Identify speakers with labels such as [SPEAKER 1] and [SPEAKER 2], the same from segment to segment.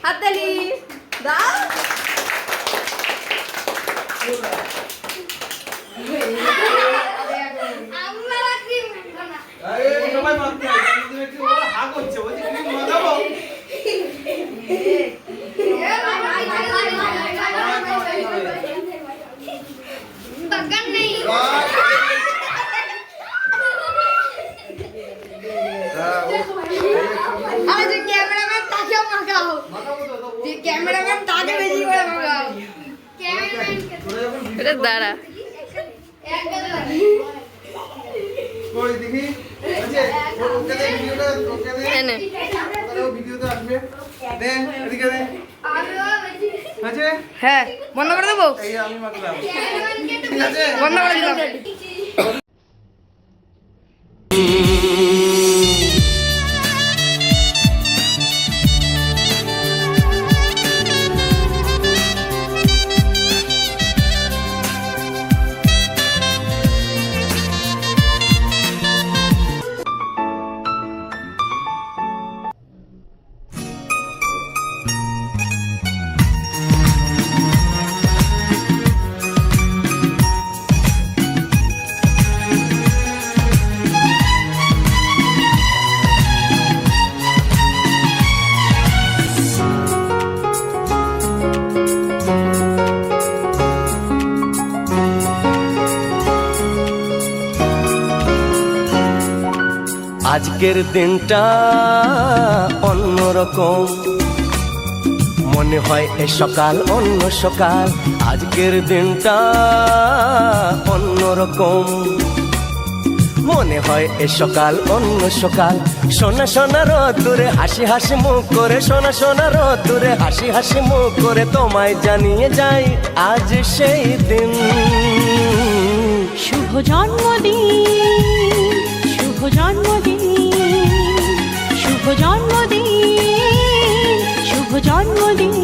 [SPEAKER 1] হাততালি দাও। ক্যামেরাম্যান তাকে মাখাও, যে ক্যামেরাম্যান তাকে বেশি করে মাখাও। এটা দাঁড়া হ্যাঁ বন্ধ করে দেবো, বন্ধ করে দিলাম।
[SPEAKER 2] আজকের দিনটা অন্যরকম, মনে হয় এ সকাল অন্য সকাল। আজকের দিনটা অন্যরকম, মনে হয় এ সকাল অন্য সকাল। সোনা সোনা রোদ্দুরে হাসি হাসি মুখ করে, সোনা সোনা রোদ্দুরে হাসি হাসি মুখ করে তোমায় জানিয়ে যাই আজ সেই দিন।
[SPEAKER 3] শুভ জন্মদিন, শুভ জন্মদিন, শুভ জন্মদিন, শুভ জন্মদিন।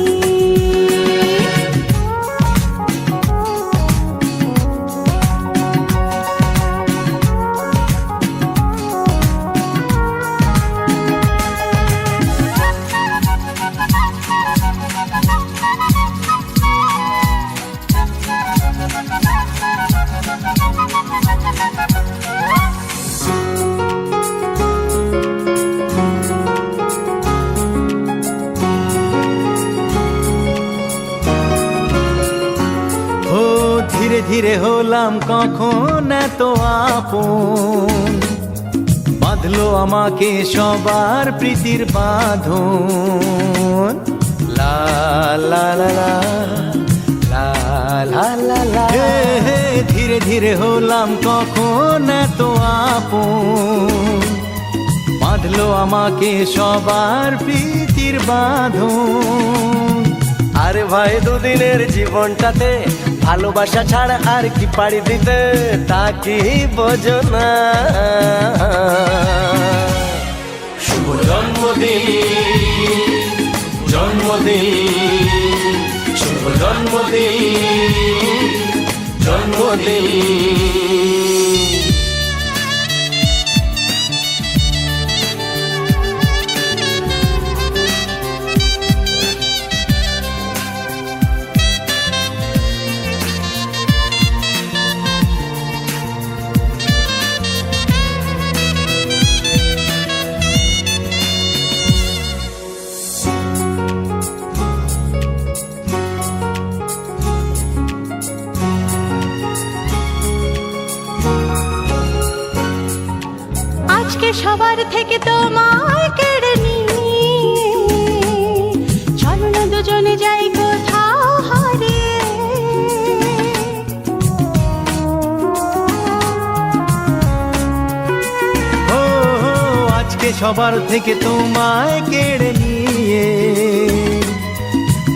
[SPEAKER 4] ধীরে ধীরে হলাম কখন এত আপন, বাঁধলো আমাকে সবার প্রীতির বাঁধন। লা লা লা লা লা লা লা লা। ধীরে ধীরে হলাম কখন এত আপন, বাঁধলো আমাকে সবার প্রীতির বাঁধন।
[SPEAKER 2] আরে ভাই দুদিনের জীবনটাতে ভালোবাসা ছাড়া আর কি পাড়ি দিতে, তা কি বোঝো না। শুভ জন্মদিন, জন্মদিন, শুভ জন্মদিন, জন্মদিন।
[SPEAKER 3] আজকে সবার থেকে তোমায় কেড়ে নিয়ে চলো না দুজনে যাই কোথাও হারিয়ে।
[SPEAKER 4] ও আজকে সবার থেকে তোমায় কেড়ে নিয়ে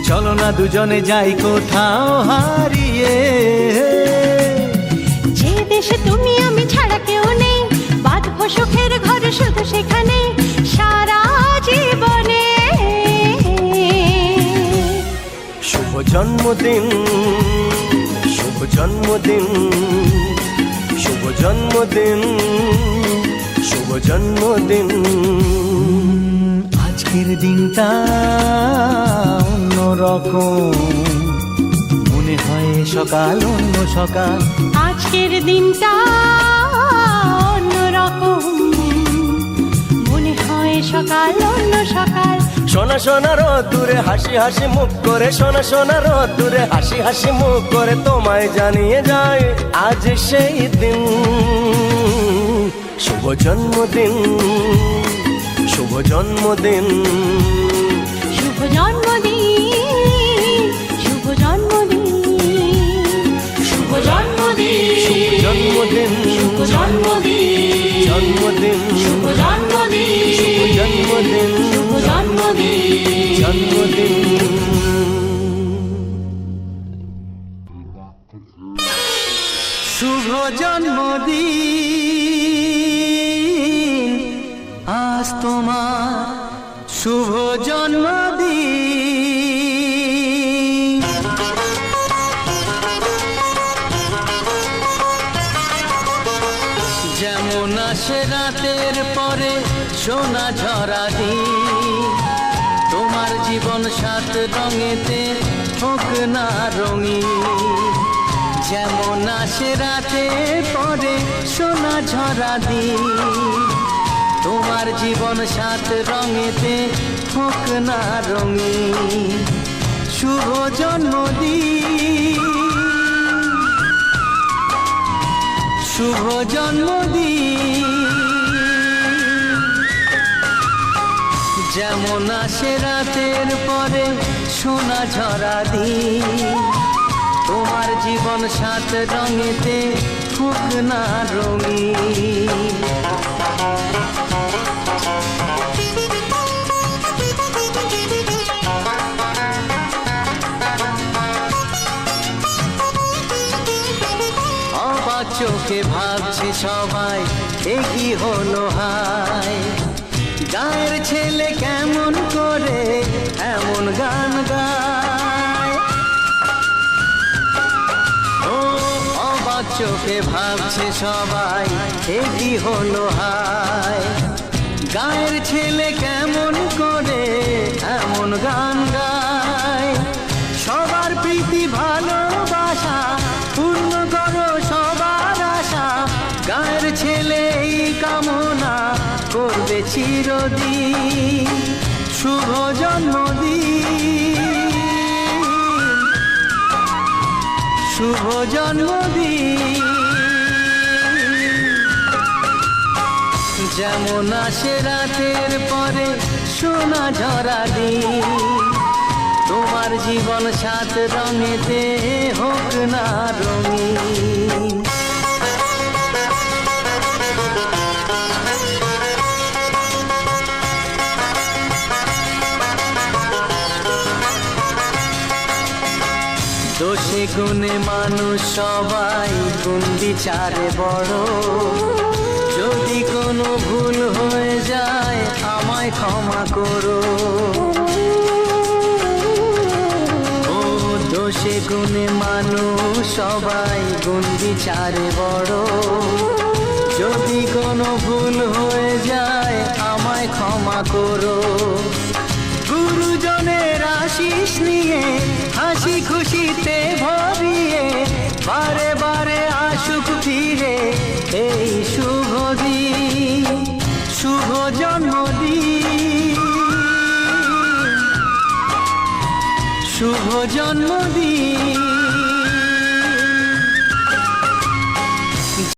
[SPEAKER 4] চলো না দুজনে যাই কোথাও হারিয়ে।
[SPEAKER 3] যে দেশে তুমি আমি ছাড়া কেউ নেই, বাঁধবো সুখের ঘর শুধু সেখানে সারা জীবনে।
[SPEAKER 2] শুভ জন্মদিন, শুভ জন্মদিন, শুভ জন্মদিন, শুভ জন্মদিন।
[SPEAKER 4] আজকের দিনটা অন্যরকম, মনে হয় সকাল অন্য সকাল।
[SPEAKER 3] আজকের দিনটা অন্যরকম, মনে হয় সকাল অন্য সকাল।
[SPEAKER 2] সোনা সোনা রোদ্দুরে হাসি হাসি মুখ করে, সোনা সোনা রোদ্দুরে হাসি হাসি মুখ করে তোমায় জানিয়ে যায় আজ সেই দিন। শুভ জন্মদিন, শুভ জন্মদিন,
[SPEAKER 3] শুভ জন্মদিন, শুভ জন্মদিন, শুভ জন্মদিন,
[SPEAKER 2] শুভ জন্মদিন,
[SPEAKER 3] শুভ জন্মদিন,
[SPEAKER 2] জন্মদিন,
[SPEAKER 3] শুভ জন্মদিন,
[SPEAKER 2] শুভ জন্মদিন,
[SPEAKER 3] শুভ জন্মদিন,
[SPEAKER 2] জন্মদিন।
[SPEAKER 4] শুভ জন্মদিন আজ তোমার, শুভ জন্মদিন। যেমন আসে রাতের পরে সোনা ঝরা দিন, তোমার জীবন সাত রঙেতে হোক না রঙিন। যেমন আসে রাতের পরে সোনা ঝরা দিন, তোমার জীবন সাত রঙেতে হোক না রঙিন। শুভ জন্মদিন, শুভ জন্মদিন। যেমন আসে রাতের পরে সোনা ঝরা দিন, তোমার জীবন সাত রঙেতে হোক না রঙিন। অবাক চোখে ভাবছে সবাই এ কি হলো হায়, গায়ের ছেলে কেমন করে এমন গান গায়। ও অবাক চোখে ভাবছে সবাই এ কি হলো হায়, গায়ের ছেলে কেমন করে এমন গান গায়। সবার প্রীতি ভালোবাসা পূর্ণ করো সবার আশা, গায়ের ছেলে এই কামনা করবে চিরদিন। শুভ জন্মদিন, শুভ জন্মদিন। যেমন আসে রাতের পরে সোনা ঝরা দিন, তোমার জীবন সাত রঙেতে হোক না রঙিন। দোষে গুণে মানুষ সবাই গুণ বিচারে বড়, যদি কোনো ভুল হয়ে যায় আমায় ক্ষমা করো। ও দোষে গুণে মানুষ সবাই গুণ বিচারে বড়, যদি কোনো ভুল হয়ে যায় আমায় ক্ষমা করো। গুরুজনের আশিস নিয়ে হাসি খুশিতে ভরিয়ে বারে বারে আসুক ফিরে এই শুভ দিন। শুভ জন্মদিন, শুভ জন্মদিন।